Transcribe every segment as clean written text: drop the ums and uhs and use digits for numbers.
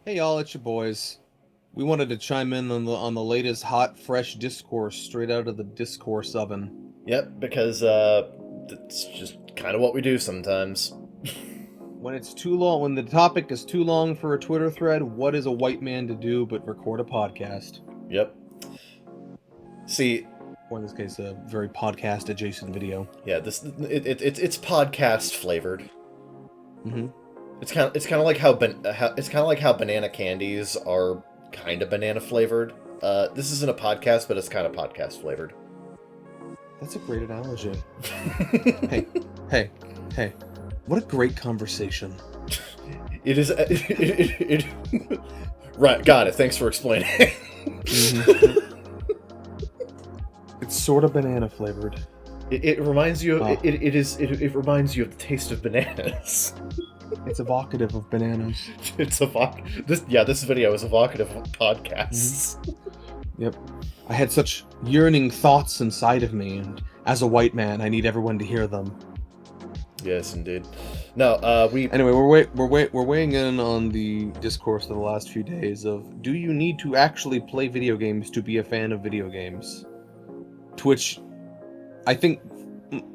Hey y'all, it's your boys. We wanted to chime in on the latest hot, fresh discourse straight out of the discourse oven. Yep, because it's just kind of what we do sometimes. When it's too long, when the topic is too long for a Twitter thread, what is a white man to do but record a podcast? Yep. See, Or in this case, a very podcast adjacent video. yeah, it's podcast flavored. Mm-hmm. It's kind of like how banana candies are kind of banana flavored. This isn't a podcast, but it's kind of podcast flavored. That's a great analogy. Hey, hey, hey! What a great conversation. It is. Right, got it. Thanks for explaining. Mm-hmm. It's sort of banana flavored. It reminds you. Oh. It reminds you of the taste of bananas. It's evocative of bananas. This video is evocative of podcasts. Mm-hmm. Yep. I had such yearning thoughts inside of me, and as a white man, I need everyone to hear them. Yes, indeed. No, Anyway, we're weighing in on the discourse of the last few days of, do you need to actually play video games to be a fan of video games? To which I think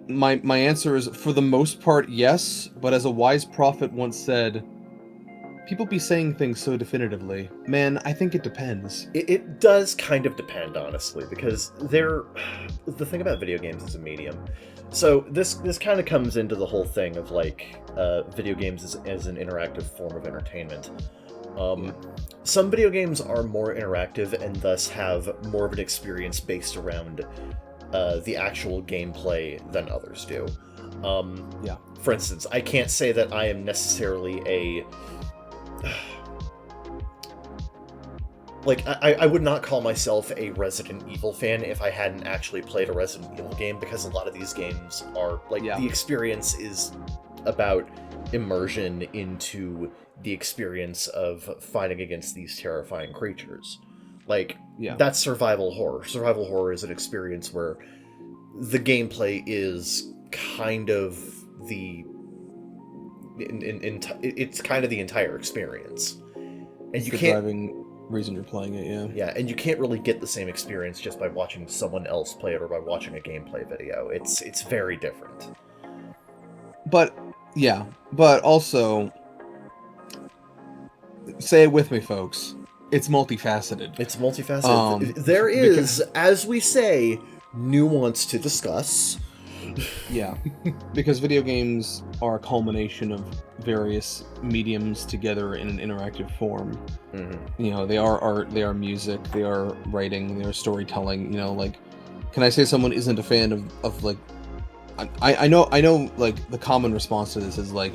my answer is, for the most part, yes, but as a wise prophet once said, people be saying things so definitively. Man, I think it depends. It does kind of depend, honestly, because the thing about video games as a medium. So this kind of comes into the whole thing of like video games as an interactive form of entertainment. Some video games are more interactive and thus have more of an experience based around the actual gameplay than others do. Yeah. For instance, I can't say that I am necessarily a... Like, I would not call myself a Resident Evil fan if I hadn't actually played a Resident Evil game, because a lot of these games are, like, the experience is about immersion into the experience of fighting against these terrifying creatures. Like, that's survival horror. Survival horror is an experience where the gameplay is kind of the... it's kind of the entire experience. And it's the driving reason you're playing it, yeah, and you can't really get the same experience just by watching someone else play it or by watching a gameplay video. It's very different. But also, say it with me, folks, it's multifaceted. It's multifaceted. There is, as we say, nuance to discuss. Yeah, because video games are a culmination of various mediums together in an interactive form. Mm-hmm. You know, they are art, they are music, they are writing, they are storytelling. You know, like, can I say someone isn't a fan of like, I know like the common response to this is like,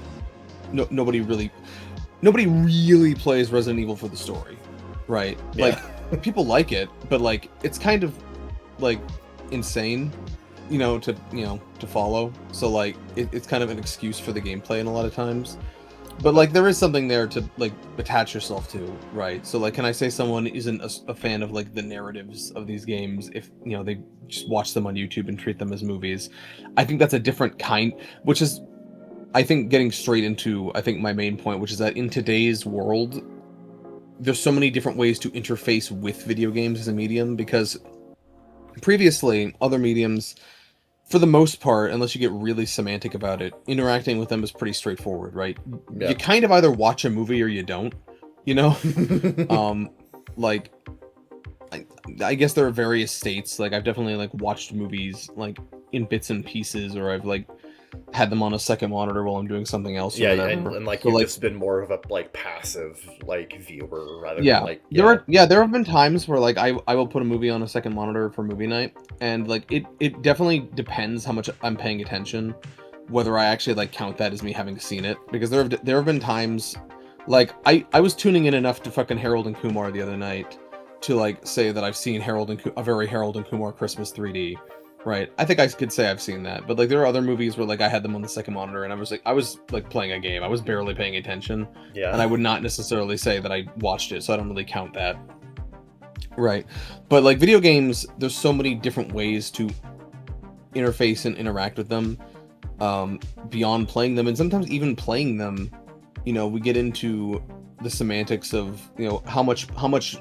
nobody really plays Resident Evil for the story, right? Yeah. Like, people like it, but like, it's kind of like insane, to follow. So like, it's kind of an excuse for the gameplay in a lot of times. But like, there is something there to like attach yourself to, right? So like, can I say someone isn't a fan of like the narratives of these games if they just watch them on YouTube and treat them as movies? I think that's a different kind, which is, I think, getting straight into my main point, which is that in today's world, there's so many different ways to interface with video games as a medium, because previously other mediums, for the most part, unless you get really semantic about it, interacting with them is pretty straightforward, right? Yeah. You kind of either watch a movie or you don't, like, I guess there are various states. Like, I've definitely like watched movies like in bits and pieces, or I've like had them on a second monitor while I'm doing something else. Yeah, and like, so, you've just been more of a like passive like viewer rather than like... There have been times where like I will put a movie on a second monitor for movie night, and like it definitely depends how much I'm paying attention, whether I actually like count that as me having seen it, because there have been times like I was tuning in enough to fucking Harold and Kumar the other night to like say that I've seen a very Harold and Kumar Christmas 3D. Right, I think I could say I've seen that, but like there are other movies where like I had them on the second monitor and I was playing a game. I was barely paying attention, and I would not necessarily say that I watched it, so I don't really count that. Right, but like video games, there's so many different ways to interface and interact with them, beyond playing them, and sometimes even playing them. We get into the semantics of, you know, how much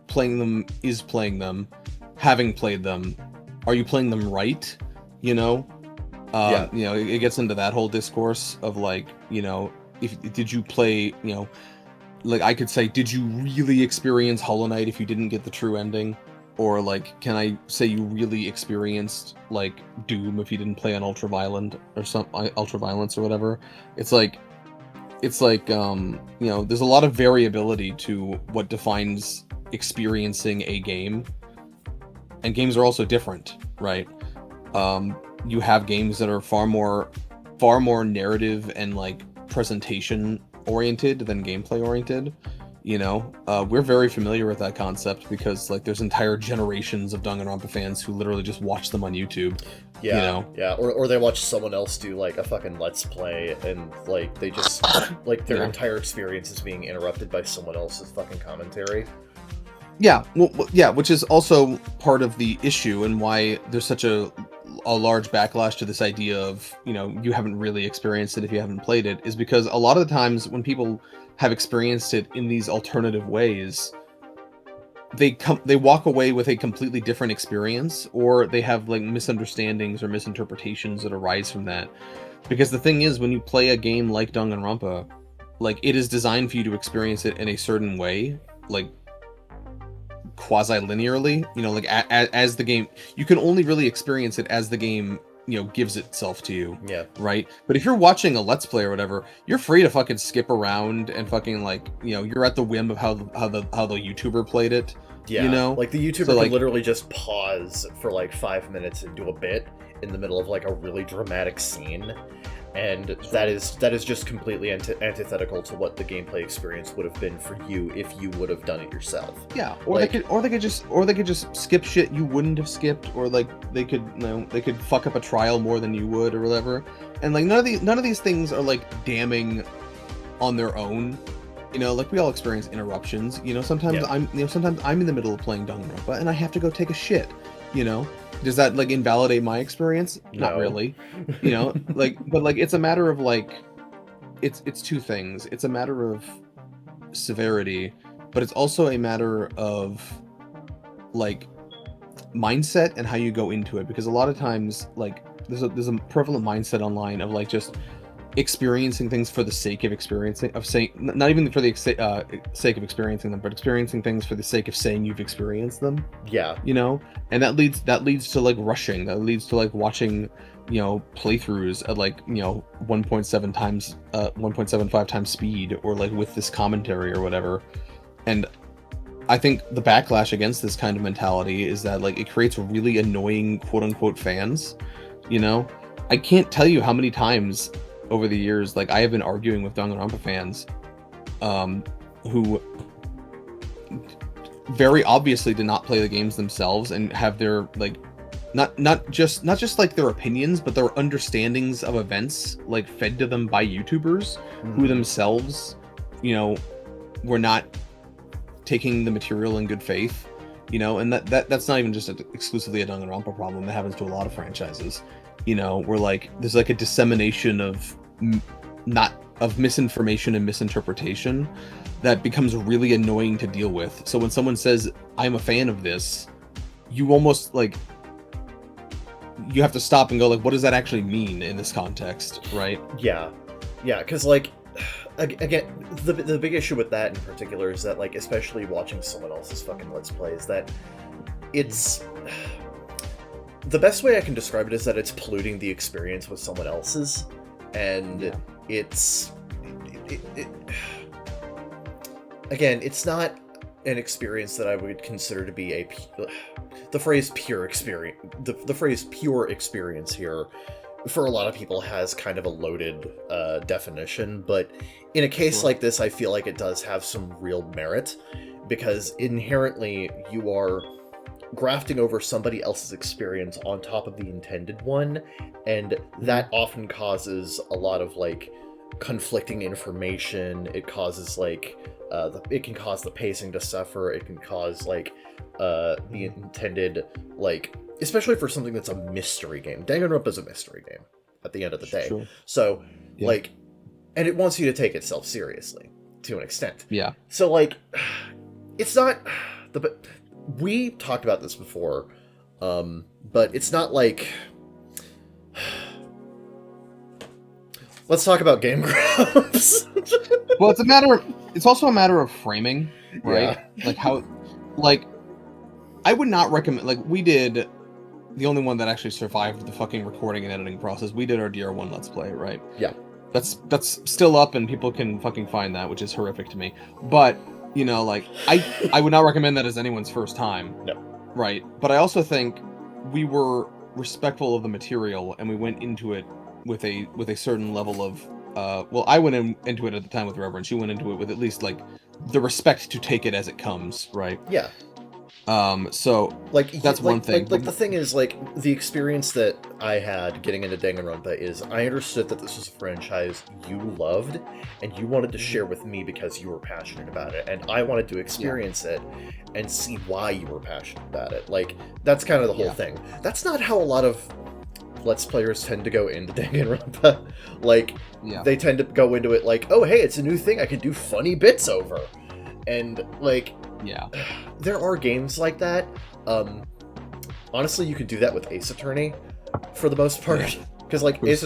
playing them is playing them, having played them, are you playing them right? You know, you know, it gets into that whole discourse of like, you know, if did you play, you know, like I could say, did you really experience Hollow Knight if you didn't get the true ending? Or like, can I say you really experienced like Doom if you didn't play on Ultraviolence or whatever? It's like, you know, there's a lot of variability to what defines experiencing a game, and games are also different, right? You have games that are far more narrative and like presentation oriented than gameplay oriented. You know, we're very familiar with that concept because like there's entire generations of Danganronpa fans who literally just watch them on YouTube. Yeah, you know? Yeah, or they watch someone else do like a fucking Let's Play, and like they just like their entire experience is being interrupted by someone else's fucking commentary. Yeah, well, yeah, which is also part of the issue and why there's such a large backlash to this idea of, you know, you haven't really experienced it if you haven't played it, is because a lot of the times when people have experienced it in these alternative ways, they walk away with a completely different experience, or they have like misunderstandings or misinterpretations that arise from that. Because the thing is, when you play a game like Danganronpa, like it is designed for you to experience it in a certain way, like quasi-linearly, you know, like as the game, you can only really experience it as the game, you know, gives itself to you. Yeah. Right. But if you're watching a Let's Play or whatever, you're free to fucking skip around and fucking like, you know, you're at the whim of how the YouTuber played it. Yeah. You know, like the YouTuber could literally just pause for like 5 minutes and do a bit in the middle of like a really dramatic scene. And that is just completely antithetical to what the gameplay experience would have been for you if you would have done it yourself. Yeah, or like, they could just skip shit you wouldn't have skipped, or like they could, you know, they could fuck up a trial more than you would or whatever. And like none of these things are like damning on their own. You know, like we all experience interruptions. You know, sometimes I'm in the middle of playing Danganronpa and I have to go take a shit. You know. Does that like invalidate my experience? No. Not really. You know, like, but like it's a matter of like, it's two things. It's a matter of severity, but it's also a matter of like mindset and how you go into it. Because a lot of times, like, there's a prevalent mindset online of like just experiencing things for the sake of experiencing, of saying, not even for the sake of experiencing them, but experiencing things for the sake of saying you've experienced them. Yeah. You know, and that leads to like rushing. That leads to like watching, you know, playthroughs at like, you know, 1.75 times speed, or like with this commentary or whatever. And I think the backlash against this kind of mentality is that like it creates really annoying quote unquote fans. You know, I can't tell you how many times over the years, like I have been arguing with Danganronpa fans, who very obviously did not play the games themselves and have their like, not just like their opinions, but their understandings of events like fed to them by YouTubers who themselves, you know, were not taking the material in good faith. You know, and that's not even just exclusively a Danganronpa problem. That happens to a lot of franchises. You know, where like there's like a dissemination of misinformation and misinterpretation that becomes really annoying to deal with. So when someone says, I'm a fan of this, you almost like, you have to stop and go like, what does that actually mean in this context, right? Yeah, because like, again, the big issue with that in particular is that like, especially watching someone else's fucking Let's Play, is that it's... The best way I can describe it is that it's polluting the experience with someone else's, and it's... Again, it's not an experience that I would consider to be the phrase pure experience. The phrase pure experience here, for a lot of people, has kind of a loaded definition, but in a case like this, I feel like it does have some real merit, because inherently you are grafting over somebody else's experience on top of the intended one, and that often causes a lot of like conflicting information. It causes like it can cause the pacing to suffer. It can cause like the intended, like, especially for something that's a mystery game. Danganronpa is a mystery game at the end of the day. Sure. So like, and it wants you to take itself seriously. to an extent. Yeah. So, like, it's not... We talked about this before, but it's not like... Let's talk about Game Grumps. Well, it's also a matter of framing, right? Yeah. Like how, like, I would not recommend, like, we did, the only one that actually survived the fucking recording and editing process, we did our DR1 Let's Play, right? Yeah. That's still up and people can fucking find that, which is horrific to me. But, you know, like, I would not recommend that as anyone's first time. No. Right. But I also think we were respectful of the material and we went into it with a certain level of well, I went into it at the time with reverence. You went into it with at least like the respect to take it as it comes, right? Yeah. So like that's one thing. Like the thing is, like, the experience that I had getting into Danganronpa is I understood that this was a franchise you loved and you wanted to share with me because you were passionate about it, and I wanted to experience it and see why you were passionate about it. Like, that's kind of the whole thing. That's not how a lot of Let's Players tend to go into Danganronpa. Like, they tend to go into it like, oh, hey, it's a new thing I can do funny bits over. And, like, there are games like that. Honestly, you could do that with Ace Attorney for the most part. Because, like, Ace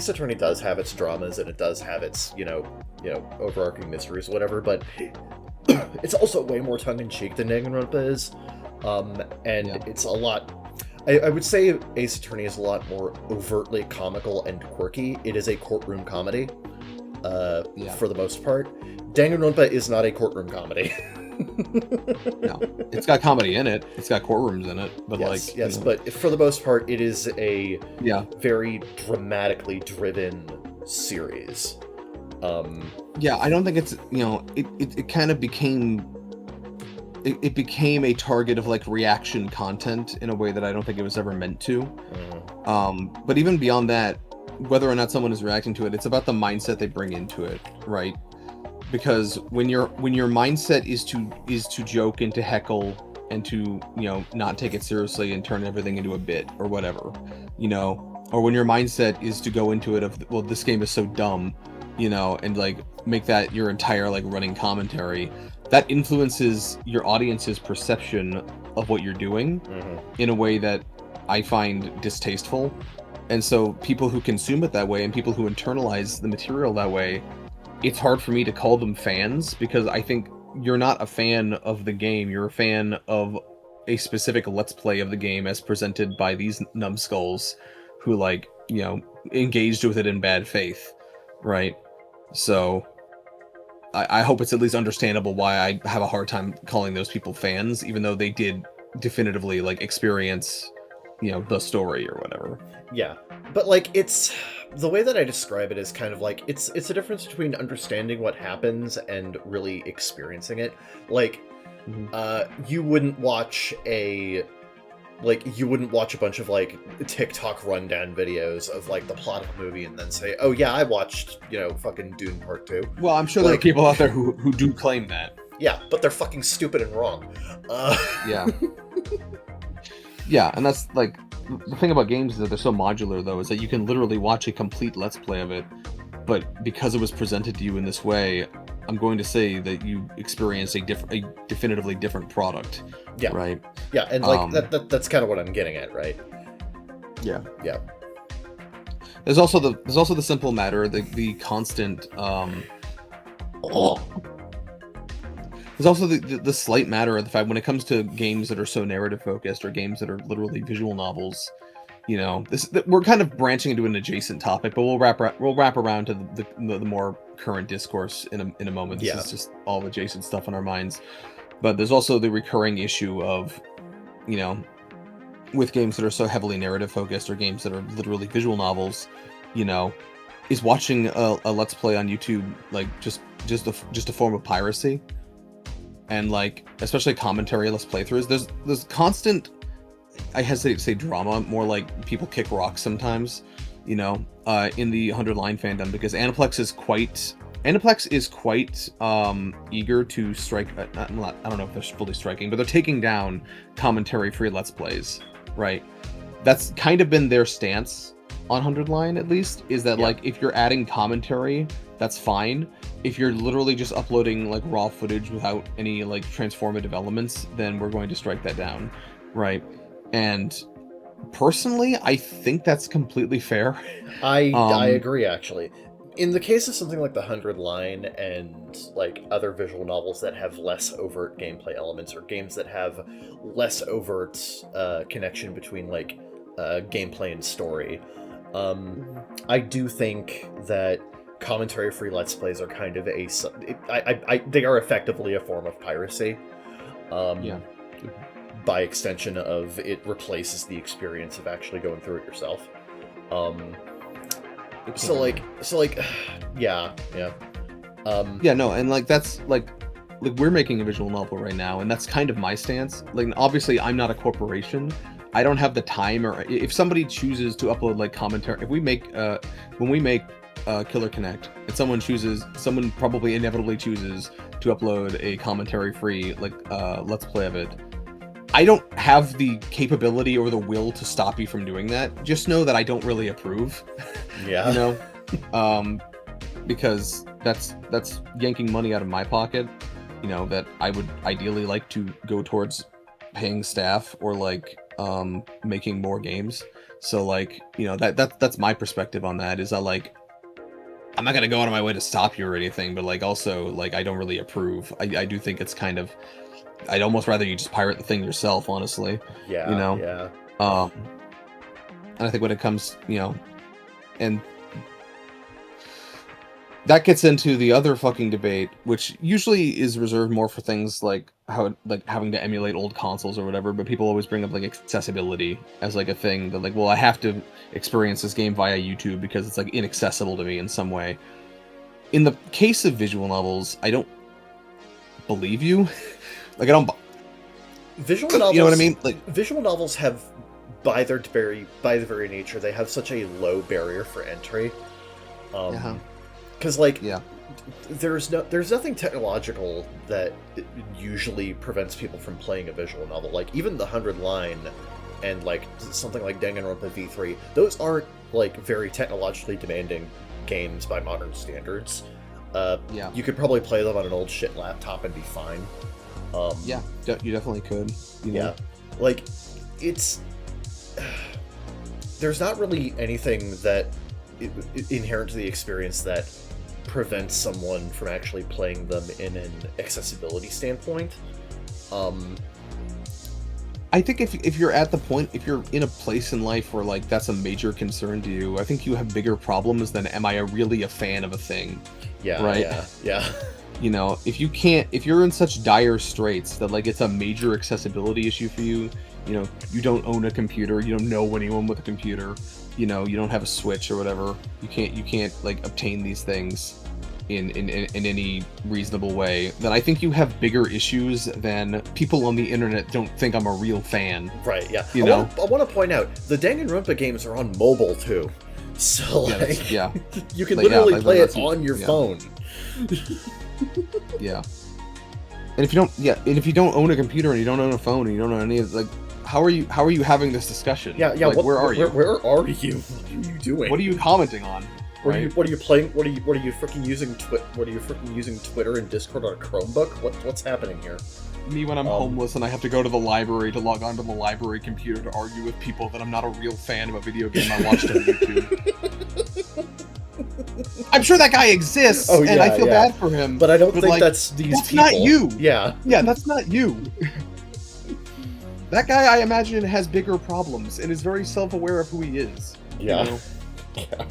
Attorney does have its dramas and it does have its, you know, overarching mysteries, whatever, but it's also way more tongue-in-cheek than Danganronpa is. It's a lot... I would say Ace Attorney is a lot more overtly comical and quirky. It is a courtroom comedy, for the most part. Danganronpa is not a courtroom comedy. No, it's got comedy in it. It's got courtrooms in it, but but for the most part, it is a very dramatically driven series. I don't think it's, you know, it kind of became. It became a target of like reaction content in a way that I don't think it was ever meant to. But even beyond that, whether or not someone is reacting to it, it's about the mindset they bring into it, right? Because when your mindset is to joke and to heckle and to, you know, not take it seriously and turn everything into a bit or whatever, you know, or when your mindset is to go into it of, well, this game is so dumb, you know, and like make that your entire like running commentary, that influences your audience's perception of what you're doing in a way that I find distasteful. And so people who consume it that way and people who internalize the material that way, it's hard for me to call them fans, because I think you're not a fan of the game. You're a fan of a specific Let's Play of the game as presented by these numbskulls who, like, you know, engaged with it in bad faith, right? So I hope it's at least understandable why I have a hard time calling those people fans, even though they did definitively, like, experience, you know, the story or whatever. Yeah, but, like, it's... The way that I describe it is kind of like, it's a difference between understanding what happens and really experiencing it. Like, you wouldn't watch a bunch of, like, TikTok rundown videos of, like, the plot of a movie and then say, oh yeah, I watched, you know, fucking Dune Part 2. Well, I'm sure there are people out there who do claim that. Yeah, but they're fucking stupid and wrong. Yeah. Yeah, and that's, like, the thing about games is that they're so modular, though, is that you can literally watch a complete Let's Play of it, but because it was presented to you in this way, I'm going to say that you experience a definitively different product. Yeah. Right? Yeah, and, like, that's kind of what I'm getting at, right? Yeah. Yeah. There's also the simple matter, the constant, There's also the slight matter of the fact when it comes to games that are so narrative focused or games that are literally visual novels, you know, we're kind of branching into an adjacent topic, but we'll wrap around to the more current discourse in a moment. This is just all adjacent stuff in our minds. But there's also the recurring issue of, you know, with games that are so heavily narrative focused or games that are literally visual novels, you know, is watching a Let's Play on YouTube like just a form of piracy. And, like, especially commentary, Let's Playthroughs, there's constant, I hesitate to say drama, more like people kick rocks sometimes, you know, in the 100 Line fandom, because Aniplex is quite eager to strike, I don't know if they're fully striking, but they're taking down commentary-free Let's Plays, right? That's kind of been their stance on 100 Line, at least, is that, like, if you're adding commentary, that's fine, if you're literally just uploading like raw footage without any like transformative elements, then we're going to strike that down, right? And personally, I think that's completely fair. I agree, actually. In the case of something like The 100 Line and like other visual novels that have less overt gameplay elements, or games that have less overt connection between like gameplay and story, I do think that commentary-free Let's Plays are kind of they are effectively a form of piracy. Yeah. By extension of it replaces the experience of actually going through it yourself. Yeah. Yeah, no, and like that's like we're making a visual novel right now, and that's kind of my stance. Like, obviously, I'm not a corporation. I don't have the time, or if somebody chooses to upload like commentary, if we make when we make Killer Connect, and someone probably inevitably chooses to upload a commentary-free like Let's Play of it. I don't have the capability or the will to stop you from doing that. Just know that I don't really approve. Yeah. You know, because that's yanking money out of my pocket. You know, that I would ideally like to go towards paying staff or like making more games. So like, you know, that's my perspective on that. Is I'm not gonna go out of my way to stop you or anything, but like also like I don't really approve. I do think it's kind of, I'd almost rather you just pirate the thing yourself, honestly. Yeah. You know? Yeah. And I think when it comes, you know, and that gets into the other fucking debate, which usually is reserved more for things like how, like having to emulate old consoles or whatever, but people always bring up like accessibility as like a thing that like, well, I have to experience this game via YouTube because it's like inaccessible to me in some way. In the case of visual novels, I don't believe you. Like, I don't. Visual novels, you know what I mean? Like, visual novels have, by their very nature, they have such a low barrier for entry. Because like, yeah, there's nothing technological that usually prevents people from playing a visual novel. Like even The 100 Line and like something like Danganronpa V3, those aren't like very technologically demanding games by modern standards. Yeah, you could probably play them on an old shit laptop and be fine. Yeah, you definitely could. You know? Yeah, like it's there's not really anything that inherent to the experience that prevents someone from actually playing them in an accessibility standpoint. I think if you're at the point, if you're in a place in life where like that's a major concern to you, I think you have bigger problems than am I really a fan of a thing? Yeah, right. Yeah. You know, if you're in such dire straits that like it's a major accessibility issue for you, you know, you don't own a computer, you don't know anyone with a computer, you know, you don't have a Switch or whatever, you can't like obtain these things in any reasonable way, then I think you have bigger issues than people on the internet don't think I'm a real fan. Right, yeah. I want to point out, the Danganronpa games are on mobile too. So like, yeah. You can literally play it on your phone. Yeah. And if you don't own a computer and you don't own a phone and you don't own any of, like, how are you having this discussion? Yeah. Like, where are you? Where are you? What are you doing? What are you commenting on? Right? What are you playing? What are you freaking using? What are you freaking using Twitter and Discord on a Chromebook? What's happening here? Me when I'm homeless and I have to go to the library to log onto the library computer to argue with people that I'm not a real fan of a video game I watched on YouTube. I'm sure that guy exists, and I feel bad for him. But I don't think like, that's these that's people. That's not you. Yeah. Yeah, that's not you. That guy, I imagine, has bigger problems and is very self-aware of who he is. Yeah. You know? Yeah.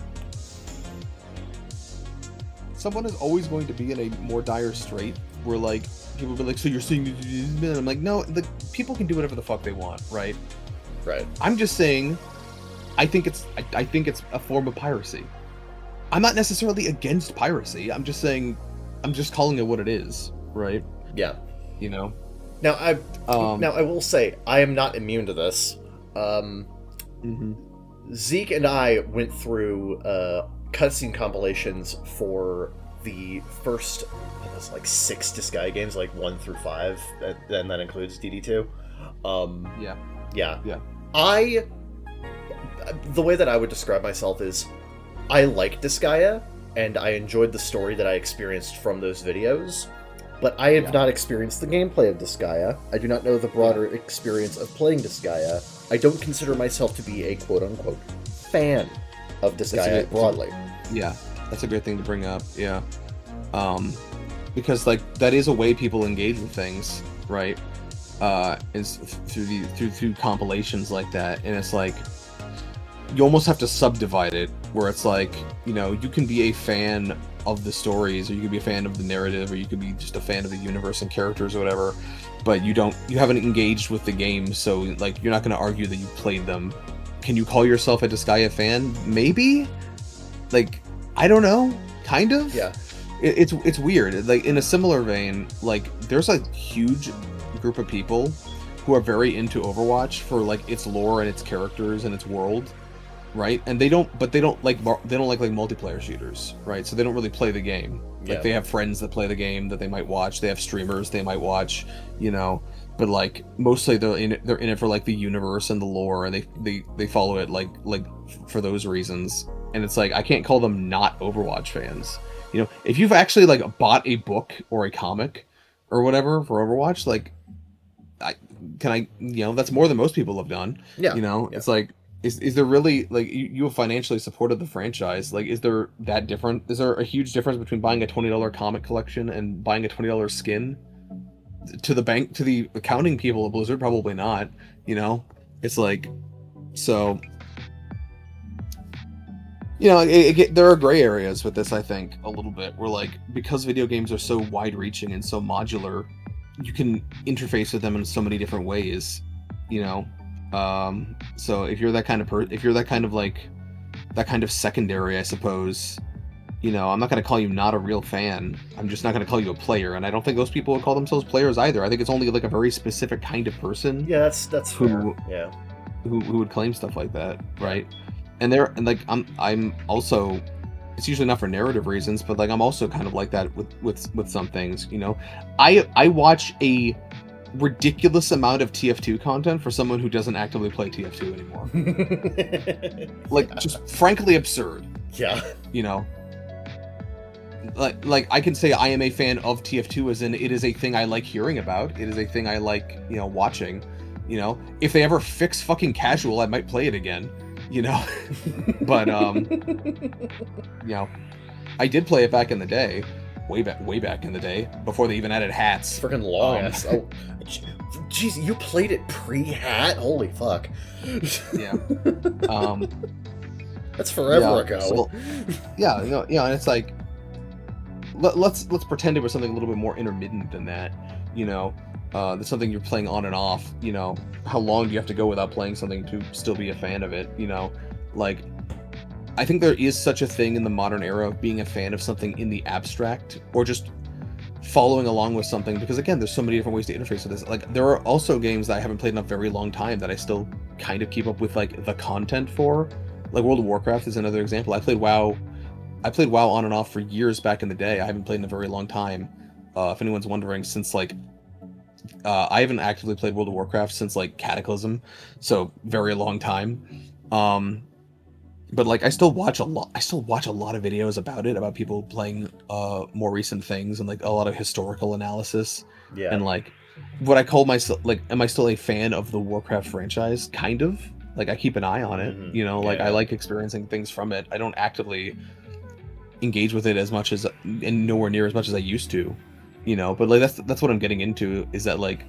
Someone is always going to be in a more dire strait where, like, people will be like, so you're seeing... And I'm like, no, the people can do whatever the fuck they want, right? Right. I'm just saying, I think it's a form of piracy. I'm not necessarily against piracy. I'm just saying, I'm just calling it what it is, right? Yeah. You know? Now, I will say, I am not immune to this. Zeke and I went through cutscene compilations for the first, it was like 6 Disgaea games, like 1 through 5, and that includes DD2. Yeah. The way that I would describe myself is, I like Disgaea. and I enjoyed the story that I experienced from those videos. But I have not experienced the gameplay of Disgaea. I do not know the broader experience of playing Disgaea. I don't consider myself to be a quote-unquote fan of Disgaea broadly. Yeah, that's a great thing to bring up, yeah. Because, like, that is a way people engage with things, right? Is through compilations like that, and it's like, you almost have to subdivide it, where it's like, you know, you can be a fan of the stories, or you could be a fan of the narrative, or you could be just a fan of the universe and characters or whatever, but you haven't engaged with the game, so like you're not going to argue that you played them. Can you call yourself a Disgaea fan? Maybe, like, I don't know, kind of. Yeah, it's weird. Like, in a similar vein, like, there's a huge group of people who are very into Overwatch for like its lore and its characters and its world, right? And they don't like multiplayer shooters, right? So they don't really play the game. Like, they have friends that play the game that they might watch. They have streamers they might watch, you know. But like, mostly they're in it for like the universe and the lore, and they follow it like for those reasons. And it's like, I can't call them not Overwatch fans. You know, if you've actually like bought a book or a comic or whatever for Overwatch, like, you know, that's more than most people have done. Yeah. You know, it's like, is there really, like, you have financially supported the franchise, like, is there that different? Is there a huge difference between buying a $20 comic collection and buying a $20 skin? To the accounting people of Blizzard, probably not. You know, it's like, so, you know, there are gray areas with this, I think, a little bit, where, like, because video games are so wide-reaching and so modular, you can interface with them in so many different ways, you know. So if you're that kind of secondary, I suppose, you know, I'm not going to call you not a real fan. I'm just not going to call you a player, and I don't think those people would call themselves players either. I think it's only like a very specific kind of person. Yeah, that's who, fair. Yeah, who would claim stuff like that, right? And I'm also, it's usually not for narrative reasons, but like, I'm also kind of like that with some things, you know. I watch a ridiculous amount of TF2 content for someone who doesn't actively play TF2 anymore. Like, just frankly absurd. Yeah. You know, like I can say I am a fan of TF2 as in it is a thing I like hearing about. It is a thing I like, you know, watching. You know, if they ever fix fucking casual, I might play it again. You know, but you know, I did play it back in the day, way back in the day, before they even added hats. Freaking long ass. Oh, jeez, you played it pre-hat? Holy fuck. Yeah. That's forever ago. So, yeah, you know, and it's like, let's pretend it was something a little bit more intermittent than that. You know, that's something you're playing on and off. You know, how long do you have to go without playing something to still be a fan of it? You know, like, I think there is such a thing in the modern era of being a fan of something in the abstract, or just following along with something, because again, there's so many different ways to interface with this. Like, there are also games that I haven't played in a very long time that I still kind of keep up with, like, the content for. Like, World of Warcraft is another example. I played WoW on and off for years back in the day. I haven't played in a very long time. If anyone's wondering, since like, I haven't actively played World of Warcraft since like Cataclysm, so very long time. But like, I still watch a lot of videos about it, about people playing more recent things, and like a lot of historical analysis. Yeah. And like, what I call myself, like, am I still a fan of the Warcraft franchise? Kind of. Like, I keep an eye on it, you know, like, I like experiencing things from it. I don't actively engage with it as much as, and nowhere near as much as I used to, you know. But like, that's what I'm getting into, is that like,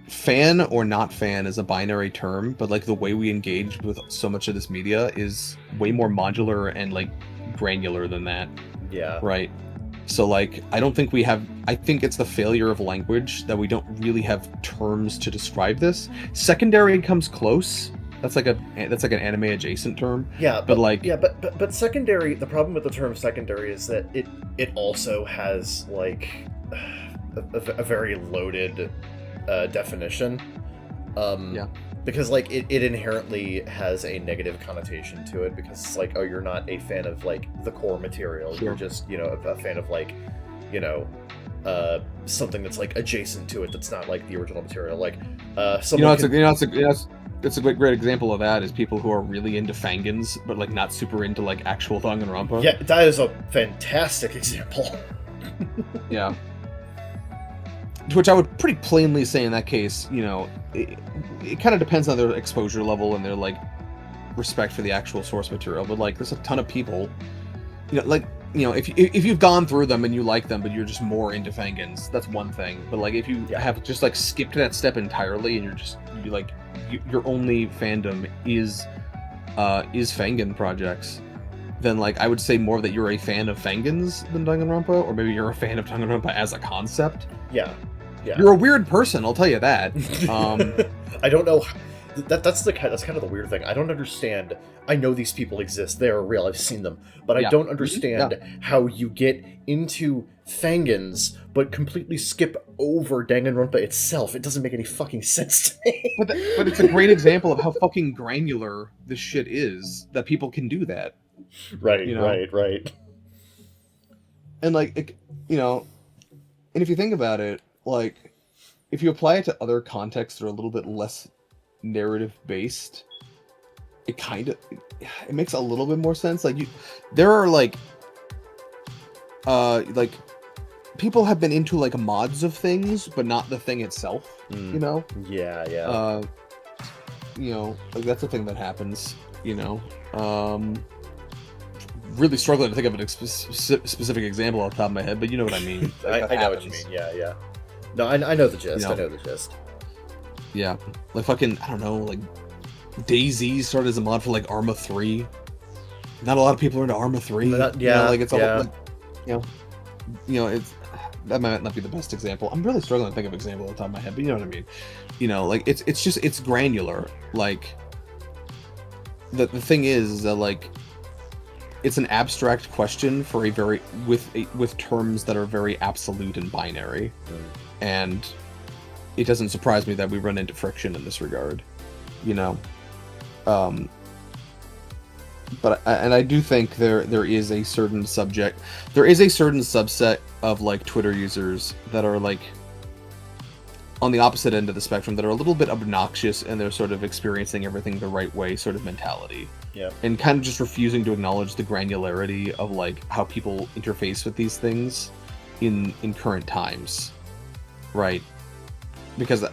fan or not fan is a binary term, but like, the way we engage with so much of this media is way more modular and like granular than that. Yeah. Right. So like, I think it's the failure of language that we don't really have terms to describe this. Secondary comes close. That's like an anime adjacent term. Yeah, but like, yeah, but secondary. The problem with the term secondary is that it also has like a very loaded definition. Yeah. Because like it inherently has a negative connotation to it, because it's like, oh, you're not a fan of like the core material. Sure. You're just, you know, a fan of like, you know, something that's like adjacent to it, that's not like the original material. Like someone It's a great example of that is people who are really into Fangans, but like not super into like actual Danganronpa. Yeah, that is a fantastic example. Yeah. Which I would pretty plainly say in that case, you know, it kind of depends on their exposure level and their like respect for the actual source material. But like, there's a ton of people, you know, like, you know, if you've gone through them and you like them, but you're just more into Fangans, that's one thing. But like, if you have just like skipped that step entirely and your only fandom is Fangan projects, then like I would say more that you're a fan of Fangans than Danganronpa, or maybe you're a fan of Danganronpa as a concept. Yeah. You're a weird person, I'll tell you that. I don't know. That's kind of the weird thing. I don't understand. I know these people exist. They are real. I've seen them. But I don't understand how you get into Fangans but completely skip over Danganronpa itself. It doesn't make any fucking sense to me. But it's a great example of how fucking granular this shit is, that people can do that. Right, you know? Right. And like, you know, and if you think about it, like, if you apply it to other contexts that are a little bit less narrative based, it makes a little bit more sense. Like, there are like people have been into like mods of things, but not the thing itself. You know? Yeah. You know, like that's a thing that happens. You know, really struggling to think of a specific example off the top of my head, but you know what I mean. Like, I know what you mean. Yeah. No, I know the gist. You know? I know the gist. Yeah, like fucking, I don't know, like DayZ started as a mod for like Arma 3. Not a lot of people are into Arma 3. Yeah, you know, like it's all like, you know, it's, that might not be the best example. I'm really struggling to think of an example off the top of my head, but you know what I mean. You know, like it's granular. Like the thing is that like it's an abstract question for a very with terms that are very absolute and binary, and it doesn't surprise me that we run into friction in this regard, you know. But I do think there is a certain subset of like Twitter users that are like on the opposite end of the spectrum, that are a little bit obnoxious, and they're sort of experiencing everything the right way sort of mentality. Yeah. And kind of just refusing to acknowledge the granularity of like how people interface with these things in current times. Right. Because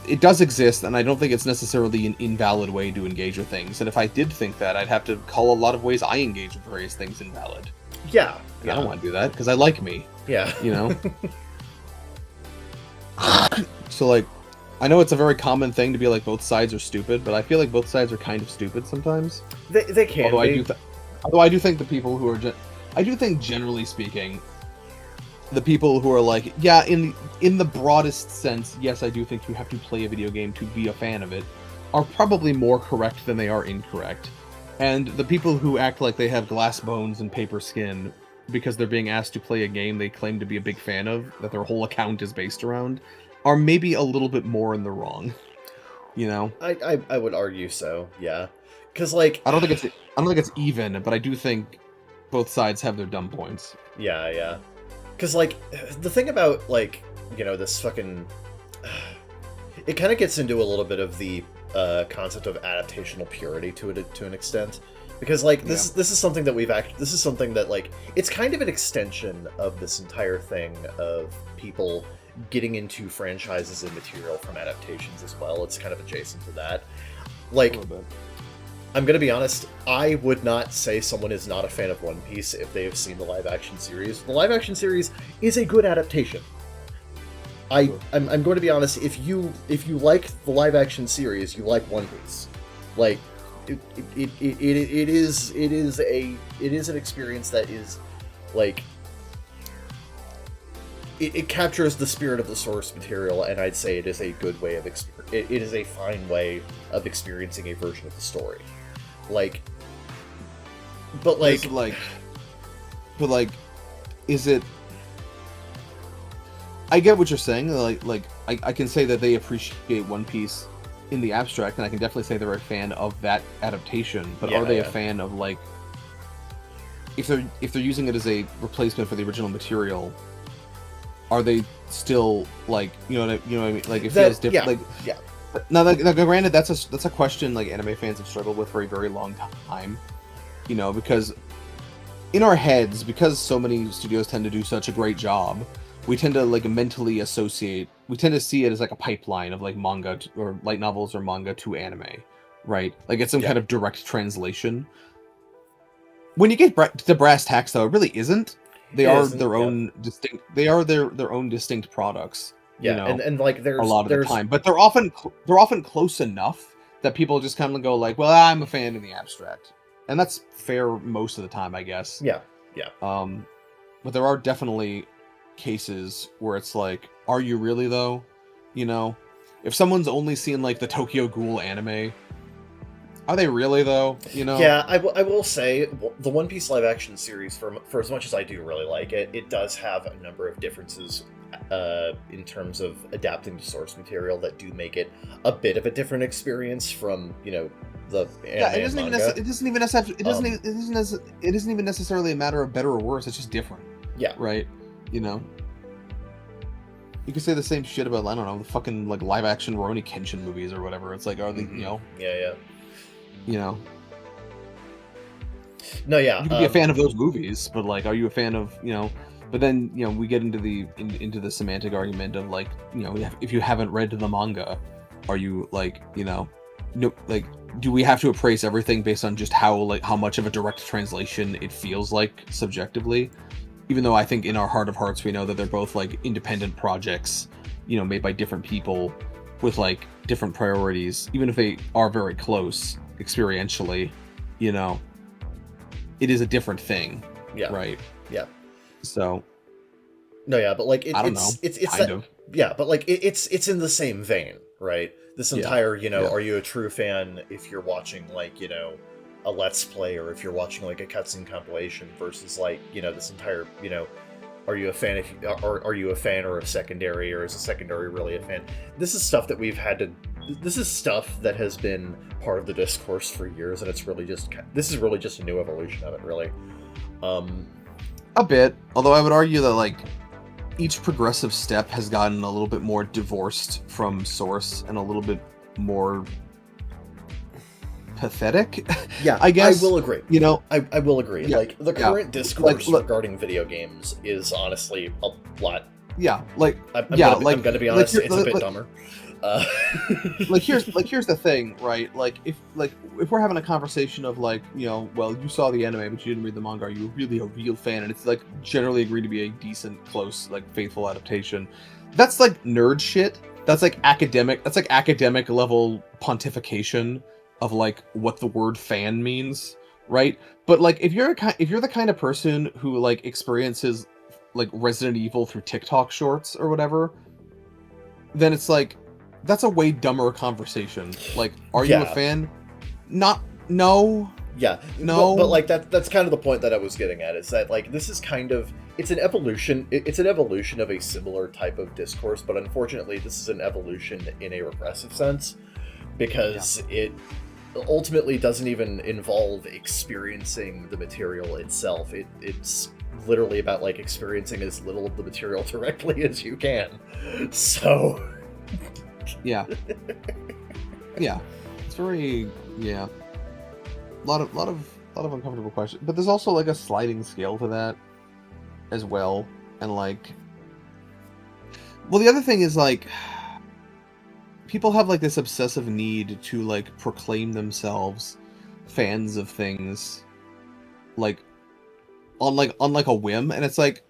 it does exist, and I don't think it's necessarily an invalid way to engage with things. And if I did think that, I'd have to call a lot of ways I engage with various things invalid. Yeah. I don't want to do that, because I like me. Yeah. You know? So, like, I know it's a very common thing to be like, both sides are stupid, but I feel like both sides are kind of stupid sometimes. They can be. Although I do think the people who are... I do think, generally speaking, the people who are like, yeah, in the broadest sense, yes, I do think you have to play a video game to be a fan of it, are probably more correct than they are incorrect. And the people who act like they have glass bones and paper skin because they're being asked to play a game they claim to be a big fan of, that their whole account is based around, are maybe a little bit more in the wrong. You know? I would argue so, yeah. Because, like... I don't think it's even, but I do think both sides have their dumb points. Yeah. Because, like, the thing about, like, you know, this fucking... It kind of gets into a little bit of the concept of adaptational purity to an extent. Because, like, this is something that this is something that, like, it's kind of an extension of this entire thing of people getting into franchises and material from adaptations as well. It's kind of adjacent to that. Like, I'm gonna be honest, I would not say someone is not a fan of One Piece if they have seen the live-action series. The live-action series is a good adaptation. I'm going to be honest, if you like the live-action series, you like One Piece. Like, it is an experience that is, like, it captures the spirit of the source material, and I'd say it is a good way of it is a fine way of experiencing a version of the story. Like, but like, is it? I get what you're saying. Like, I can say that they appreciate One Piece in the abstract, and I can definitely say they're a fan of that adaptation. But are they a fan of, like, if they're using it as a replacement for the original material? Are they still, like, you know what I mean? Like, it feels different. Now, granted, that's a question like anime fans have struggled with for a very long time, because in our heads, because so many studios tend to do such a great job, we tend to like mentally associate. We tend to see it as like a pipeline of like manga or light novels or manga to anime, right? Like it's some kind of direct translation. When you get to brass tacks, though, it really isn't. They are their own distinct. They are their own distinct products. Yeah, and like there's a lot of the time, but they're often close enough that people just kind of go like, well, I'm a fan in the abstract, and that's fair most of the time, I guess. Yeah. But there are definitely cases where it's like, are you really though? If someone's only seen like the Tokyo Ghoul anime, are they really though? Yeah, I will say the One Piece live action series, for as much as I do really like it, it does have a number of differences in terms of adapting to source material that do make it a bit of a different experience from the anime it isn't even necessarily a matter of better or worse. It's just different. Yeah. Right. You could say the same shit about, I don't know, the fucking like live action Rurouni Kenshin movies or whatever. It's like, are they Yeah. No, yeah. You could be a fan of those movies, but like, are you a fan of But then we get into the semantic argument of like if you haven't read the manga, are you like do we have to appraise everything based on just how much of a direct translation it feels like subjectively? Even though I think in our heart of hearts we know that they're both like independent projects, made by different people with like different priorities, even if they are very close experientially, it is a different thing. Yeah. Right. Yeah. So. No, yeah, but like I don't know. It's kind of. Yeah, but like it's in the same vein, right? This entire, are you a true fan if you're watching like a let's play, or if you're watching like a cutscene compilation versus like this entire are you a fan are you a fan or a secondary, or is a secondary really a fan? This is stuff that this is stuff that has been part of the discourse for years, and this is really just a new evolution of it, really. A bit, although I would argue that like each progressive step has gotten a little bit more divorced from source and a little bit more pathetic. Yeah, I guess I will agree. I will agree. Yeah, like the current discourse regarding video games is honestly a lot. Yeah, like I'm gonna be honest, it's a bit dumber. Here's the thing, right? Like if we're having a conversation of like, well, you saw the anime but you didn't read the manga, are you really a real fan? And it's like generally agreed to be a decent, close, like faithful adaptation. That's like nerd shit. That's like academic level pontification of like what the word fan means, right? But like if you're the kind of person who like experiences like Resident Evil through TikTok shorts or whatever, then it's like that's a way dumber conversation. Like, are you a fan? No. Yeah. No. But like that's kind of the point that I was getting at, is that like this is kind of it's an evolution of a similar type of discourse, but unfortunately this is an evolution in a repressive sense, because it ultimately doesn't even involve experiencing the material itself. It's literally about like experiencing as little of the material directly as you can. So yeah. It's very a lot of uncomfortable questions, but there's also like a sliding scale to that as well. And like, well, the other thing is like people have like this obsessive need to like proclaim themselves fans of things like on a whim, and it's like,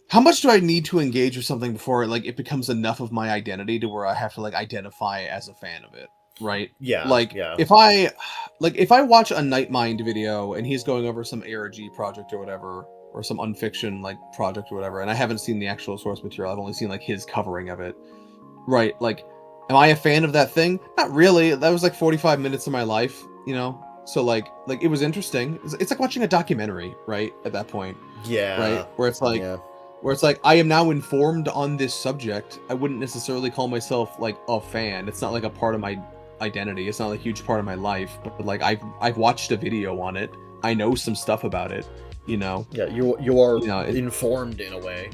how much do I need to engage with something before it becomes enough of my identity to where I have to like identify as a fan of it, right? Yeah. If I watch a Nightmind video and he's going over some ARG project or whatever, or some unfiction like project or whatever, and I haven't seen the actual source material, I've only seen like his covering of it, right? Like, am I a fan of that thing? Not really. That was like 45 minutes of my life, So like it was interesting. It's like watching a documentary, right? At that point, yeah, right, where it's like I am now informed on this subject. I wouldn't necessarily call myself like a fan. It's not like a part of my identity. It's not like a huge part of my life. But like I've watched a video on it. I know some stuff about it. Yeah, you are informed in a way.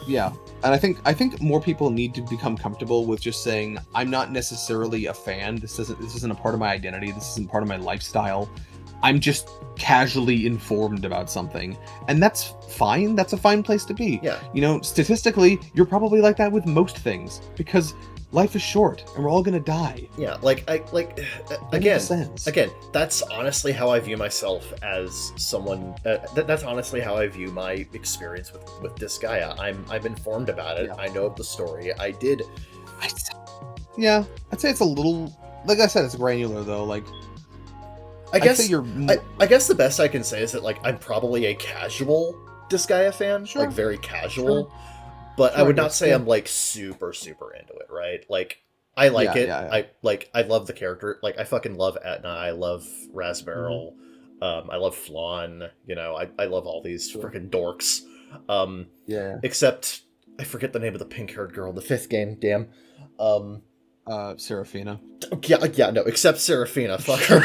Yeah, and I think more people need to become comfortable with just saying, I'm not necessarily a fan. This isn't a part of my identity. This isn't part of my lifestyle. I'm just casually informed about something, and that's fine. That's a fine place to be. Yeah. You know, statistically, you're probably like that with most things because life is short and we're all gonna die. Yeah, again, that's honestly how I view myself as someone. That's honestly how I view my experience with Disgaea. I'm informed about it. Yeah. I know of the story. Yeah, I'd say it's a little. Like I said, it's granular though. Like, I guess the best I can say is that like I'm probably a casual Disgaea fan, sure. Like very casual. Sure. But I would not say I'm like super into it, right? Like I like it. Yeah. I love the character. Like I fucking love Etna. I love Rasberyl. I love Flan. You know, I love all these freaking dorks. Except I forget the name of the pink-haired girl in the 5th game. Damn. Seraphina. Yeah, no, except Seraphina. Fuck her.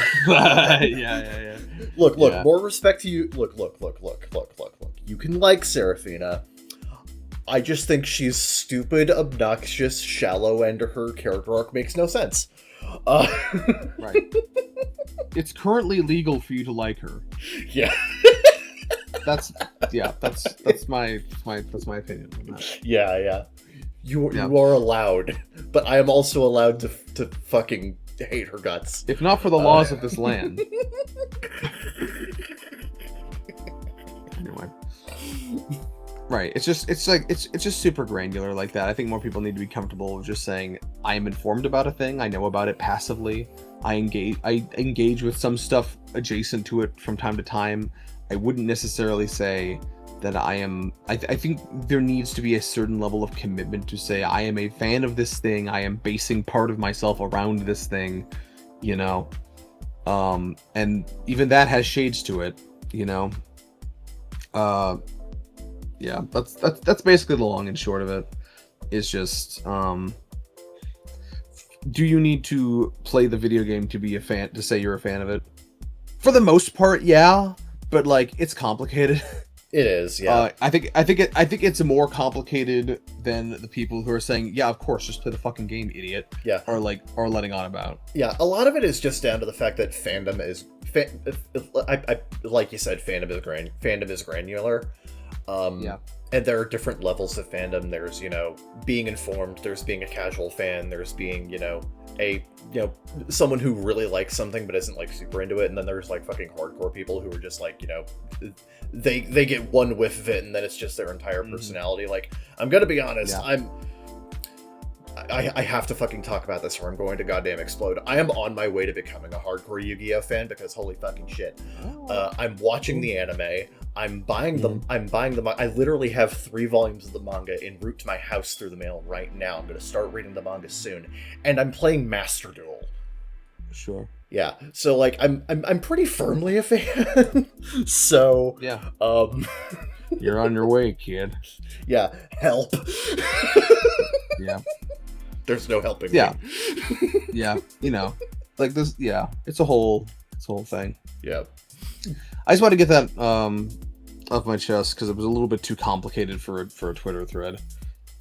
Yeah. Look, more respect to you. Look. You can like Seraphina. I just think she's stupid, obnoxious, shallow, and her character arc makes no sense. Right. It's currently legal for you to like her. Yeah. That's my opinion on that. Yeah. You are allowed, but I am also allowed to fucking hate her guts. If not for the laws of this land. Anyway. Right. It's just super granular like that. I think more people need to be comfortable with just saying, I am informed about a thing, I know about it passively. I engage with some stuff adjacent to it from time to time. I wouldn't necessarily say that I am. I think there needs to be a certain level of commitment to say I am a fan of this thing. I am basing part of myself around this thing, you know. And even that has shades to it, you know. Yeah, that's basically the long and short of it. It's just, do you need to play the video game to be a fan, to say you're a fan of it? For the most part, yeah, but like it's complicated. It is, yeah. I think it's more complicated than the people who are saying, yeah, of course, just play the fucking game, idiot. Yeah. Or letting on about. Yeah, a lot of it is just down to the fact that fandom is, like you said, fandom is granular. Yeah. And there are different levels of fandom. There's, you know, being informed, there's being a casual fan, there's being, someone who really likes something but isn't like super into it, and then there's like fucking hardcore people who are just like, you know, they get one whiff of it and then it's just their entire personality. Like, I'm gonna be honest, yeah. I have to fucking talk about this or I'm going to goddamn explode. I am on my way to becoming a hardcore Yu-Gi-Oh fan because holy fucking shit. I'm watching the anime. I'm buying them. I literally have 3 volumes of the manga en route to my house through the mail right now. I'm going to start reading the manga soon. And I'm playing Master Duel. Sure. Yeah. So like I'm pretty firmly a fan. So yeah. You're on your way, kid. Yeah. Help. Yeah. There's no helping me. Yeah, you know, like this. Yeah, it's a whole thing. Yeah, I just want to get that off my chest because it was a little bit too complicated for a Twitter thread.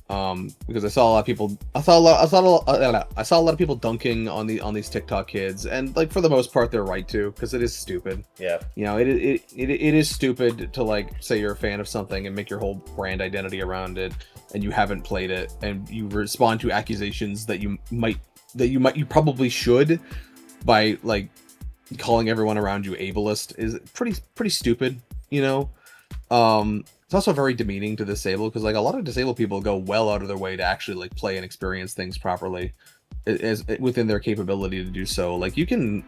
Because I saw a lot of people. I saw a lot of people dunking on these TikTok kids, and like for the most part, they're right to, because it is stupid. Yeah, you know, it is stupid to like say you're a fan of something and make your whole brand identity around it, and you haven't played it, and you respond to accusations that you probably should by like calling everyone around you ableist is pretty stupid, you know. It's also very demeaning to disabled, because like a lot of disabled people go well out of their way to actually like play and experience things properly as within their capability to do so. Like you can,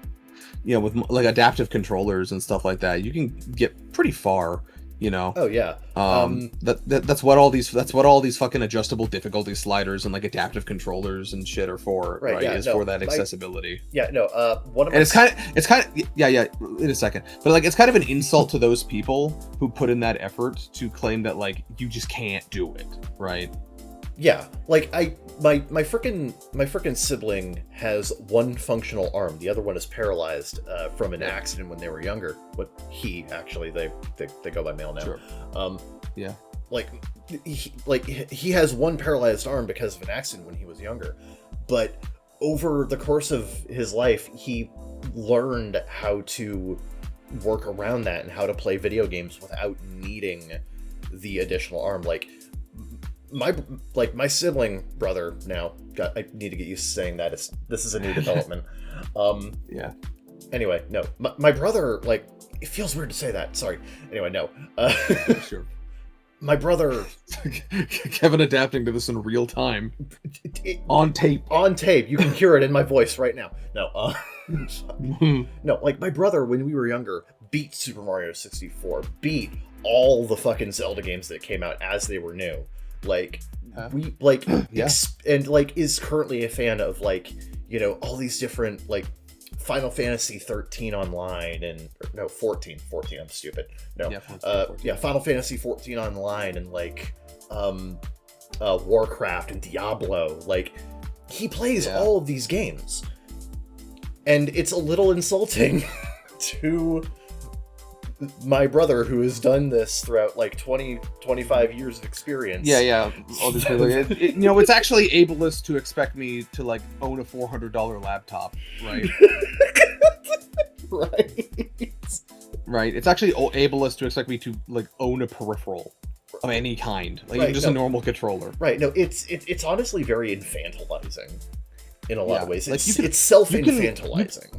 you know, with like adaptive controllers and stuff like that, you can get pretty far, you know. Oh yeah. That's what all these fucking adjustable difficulty sliders and like adaptive controllers and shit are for, right? Yeah, for that accessibility. One of my... And it's kind of yeah in a second, but like it's kind of an insult to those people who put in that effort to claim that like you just can't do it, right? Yeah, like my frickin' sibling has one functional arm. The other one is paralyzed from an accident when they were younger. But he actually they go by male now. Sure. Yeah. he has one paralyzed arm because of an accident when he was younger, but over the course of his life, he learned how to work around that and how to play video games without needing the additional arm. Like my sibling brother now. I need to get used to saying that. This is a new development. Yeah. Anyway, no, my brother, like, it feels weird to say that. Sorry. Anyway, no. Sure. My brother... Kevin adapting to this in real time. On tape. On tape. You can hear it in my voice right now. No, no, like, my brother, when we were younger, beat Super Mario 64. Beat all the fucking Zelda games that came out as they were new. Like, we, like... Yeah. And, like, is currently a fan of, like, you know, all these different, like, Final Fantasy 13 online and no 14, I'm stupid. No, yeah, 14. Final Fantasy 14 online and like Warcraft and Diablo. Like, he plays all of these games, and it's a little insulting to my brother who has done this throughout like 25 years of experience. Yeah. Obviously, like, you know, it's actually ableist to expect me to like own a $400 laptop, right? Right. It's actually ableist to expect me to like own a peripheral of any kind, like even just a normal controller. Right. No, it's honestly very infantilizing in a lot of ways. Like it's self-infantilizing.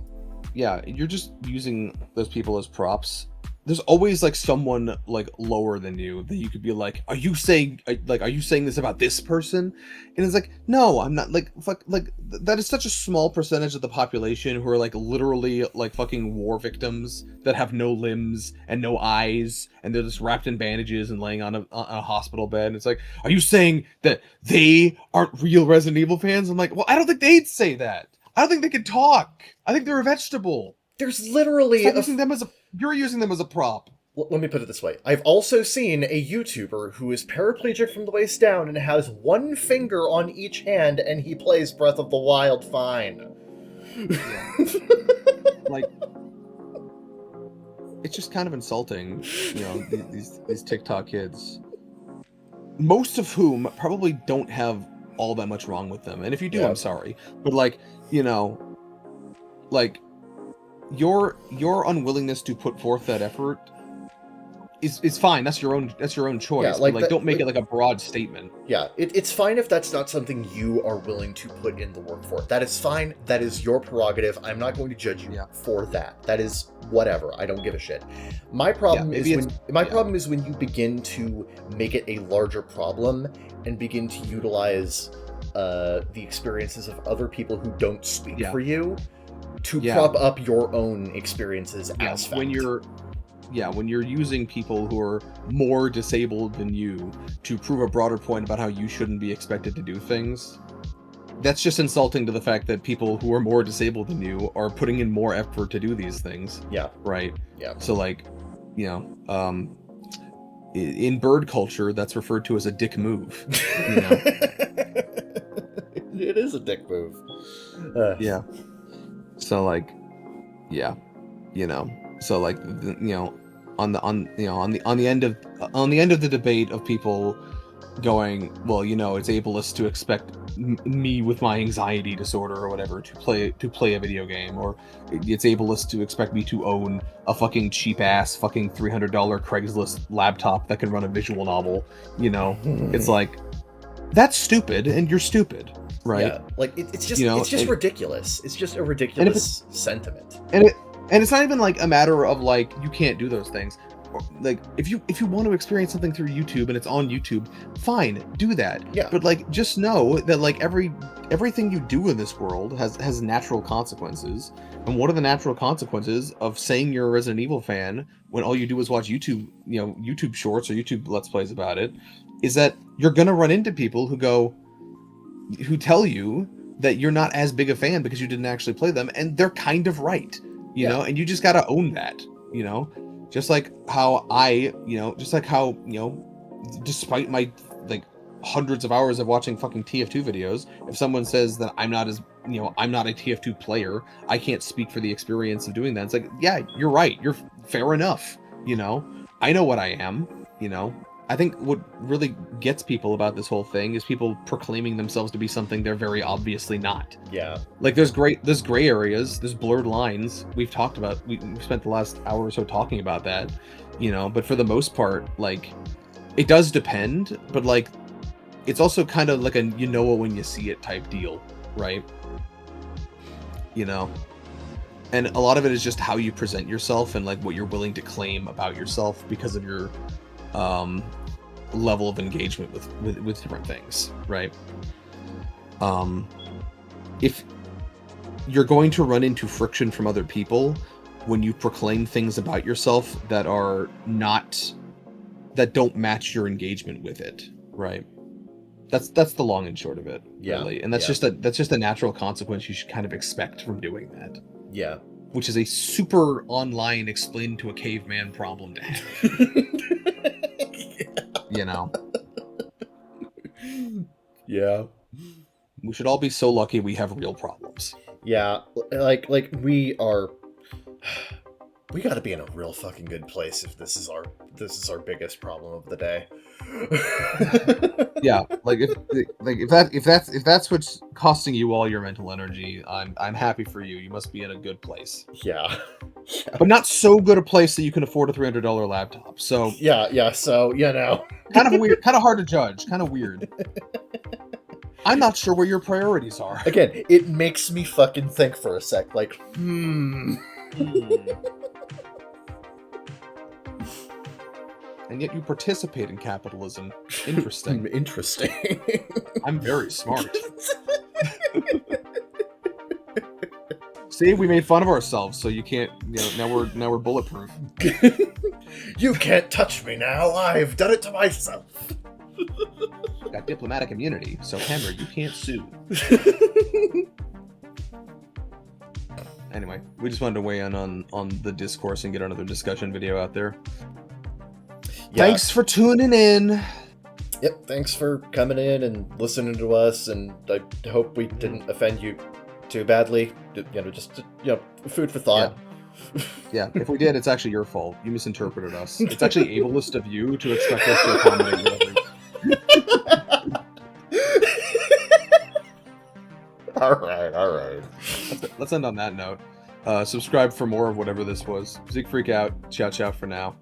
Yeah, you're just using those people as props. There's always like someone like lower than you that you could be like, are you saying this about this person? And it's like, no, I'm not. Like, fuck, like that is such a small percentage of the population who are like literally like fucking war victims that have no limbs and no eyes, and they're just wrapped in bandages and laying on a hospital bed. And it's like, are you saying that they aren't real Resident Evil fans? I'm like, well, I don't think they'd say that. I don't think they can talk. I think they're a vegetable. There's literally you're using them as a prop. Let me put it this way. I've also seen a YouTuber who is paraplegic from the waist down and has one finger on each hand, and he plays Breath of the Wild fine. Yeah. Like, it's just kind of insulting, you know, these TikTok kids, most of whom probably don't have all that much wrong with them. And if you do, I'm sorry. But like, you know, like, your unwillingness to put forth that effort is fine. That's your own choice. Yeah, like, but don't make it like a broad statement. Yeah, it's fine if that's not something you are willing to put in the work for. That is fine. That is your prerogative. I'm not going to judge you for that. That is whatever. I don't give a shit. My problem is when you begin to make it a larger problem and begin to utilize the experiences of other people who don't speak for you to prop up your own experiences as fact. When you're using people who are more disabled than you to prove a broader point about how you shouldn't be expected to do things, that's just insulting to the fact that people who are more disabled than you are putting in more effort to do these things. Yeah. Right? Yeah. So, like, you know, in bird culture, that's referred to as a dick move. You know? It is a dick move. Yeah. So, like, yeah, you know, so like, you know, on the end of the debate of people going, well, you know, it's ableist to expect me with my anxiety disorder or whatever to play a video game, or it's ableist to expect me to own a fucking cheap ass fucking $300 Craigslist laptop that can run a visual novel. You know, it's like, that's stupid, and you're stupid. Right. Yeah, like it's just, you know, it's just ridiculous. It's just a ridiculous sentiment. And it's not even like a matter of like you can't do those things. Like if you want to experience something through YouTube and it's on YouTube, fine, do that. Yeah. But like just know that like everything you do in this world has natural consequences. And what are the natural consequences of saying you're a Resident Evil fan when all you do is watch YouTube, you know, YouTube shorts or YouTube Let's Plays about it, is that you're gonna run into people who tell you that you're not as big a fan because you didn't actually play them, and they're kind of right, you know, and you just gotta own that, you know, just like how despite my like hundreds of hours of watching fucking TF2 videos, if someone says that I'm not a TF2 player, I can't speak for the experience of doing that. It's like, yeah, you're right, you're fair enough, you know, I know what I am, you know, I think what really gets people about this whole thing is people proclaiming themselves to be something they're very obviously not. Yeah. Like there's gray areas, there's blurred lines. We've talked about, we spent the last hour or so talking about that, you know, but for the most part, like, it does depend, but like, it's also kind of like a you know it when you see it type deal, right? You know? And a lot of it is just how you present yourself and like what you're willing to claim about yourself because of your level of engagement with different things, right? If you're going to run into friction from other people when you proclaim things about yourself that don't match your engagement with it, right? That's the long and short of it, really. And that's just a natural consequence you should kind of expect from doing that. Yeah. Which is a super online explain to a caveman problem to have. You know? Yeah. We should all be so lucky we have real problems. Yeah, like we gotta be in a real fucking good place if this is our biggest problem of the day. Yeah, if that's what's costing you all your mental energy, I'm happy for you. You must be in a good place. Yeah. But not so good a place that you can afford a $300 laptop. So yeah. So you know, kind of weird, kind of hard to judge, kind of weird. I'm not sure where your priorities are. Again, it makes me fucking think for a sec. Like, And yet you participate in capitalism. Interesting. Interesting. I'm very smart. See, we made fun of ourselves, so you can't. You know, now we're bulletproof. You can't touch me now. I've done it to myself. Got diplomatic immunity, so Henry, you can't sue. Anyway, we just wanted to weigh in on the discourse and get another discussion video out there. Yeah. Thanks for tuning in. Yep, thanks for coming in and listening to us, and I hope we didn't offend you too badly. Just food for thought. Yeah, if we did, it's actually your fault. You misinterpreted us. It's actually ableist of you to expect us to accommodate you. All right. Let's end on that note. Subscribe for more of whatever this was. Zeke Freak out. Ciao for now.